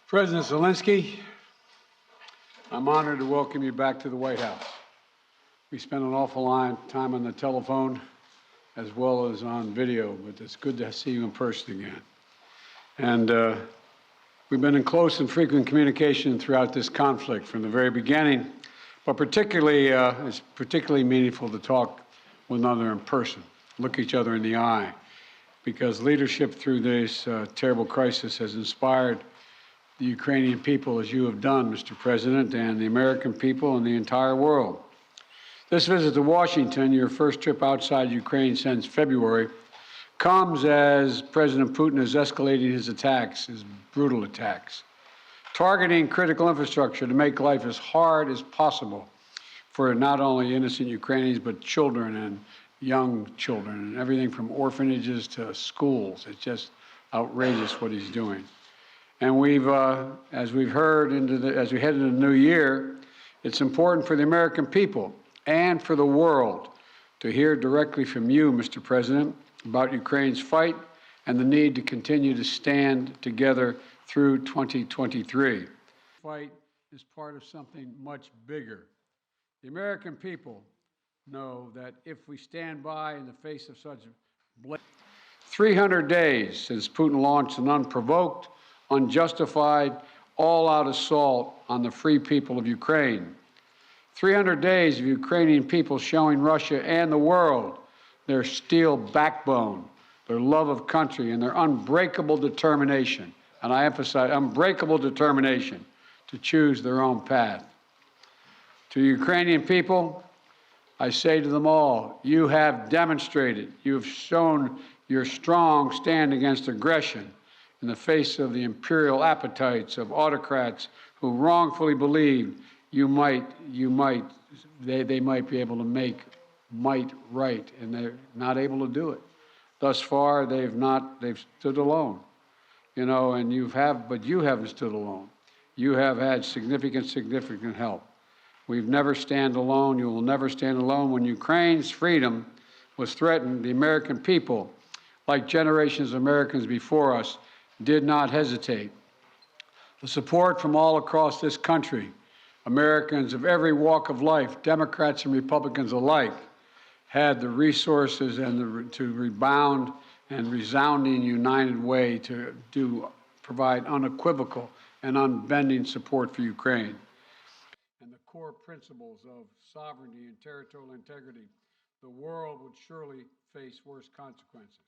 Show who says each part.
Speaker 1: President Zelenskyy, I'm honored to welcome you back to the White House. We spent an awful lot of time on the telephone as well as on video, but it's good to see you in person again. And we've been in close and frequent communication throughout this conflict from the very beginning, but it's particularly meaningful to talk with one another in person, look each other in the eye, because leadership through this terrible crisis has inspired the Ukrainian people, as you have done, Mr. President, and the American people and the entire world. This visit to Washington, your first trip outside Ukraine since February, comes as President Putin is escalating his attacks, his brutal attacks, targeting critical infrastructure to make life as hard as possible for not only innocent Ukrainians, but children and young children, and everything from orphanages to schools. It's just outrageous what he's doing. And as we've heard, as we head into the new year, it's important for the American people and for the world to hear directly from you, Mr. President, about Ukraine's fight and the need to continue to stand together through 2023. The fight is part of something much bigger. The American people know that if we stand by in the face of such 300 days since Putin launched an unprovoked, unjustified, all-out assault on the free people of Ukraine. 300 days of Ukrainian people showing Russia and the world their steel backbone, their love of country, and their unbreakable determination, and I emphasize unbreakable determination, to choose their own path. To Ukrainian people, I say to them all, you have demonstrated, you have shown your strong stand against aggression in the face of the imperial appetites of autocrats who wrongfully believed they might be able to make might right, and they're not able to do it. Thus far, they've stood alone, and but you haven't stood alone. You have had significant help. We've never stand alone. You will never stand alone. When Ukraine's freedom was threatened, the American people, like generations of Americans before us, did not hesitate. The support from all across this country, Americans of every walk of life, Democrats and Republicans alike, had the resources and to rebound and resounding united way to provide unequivocal and unbending support for Ukraine. And the core principles of sovereignty and territorial integrity, the world would surely face worse consequences.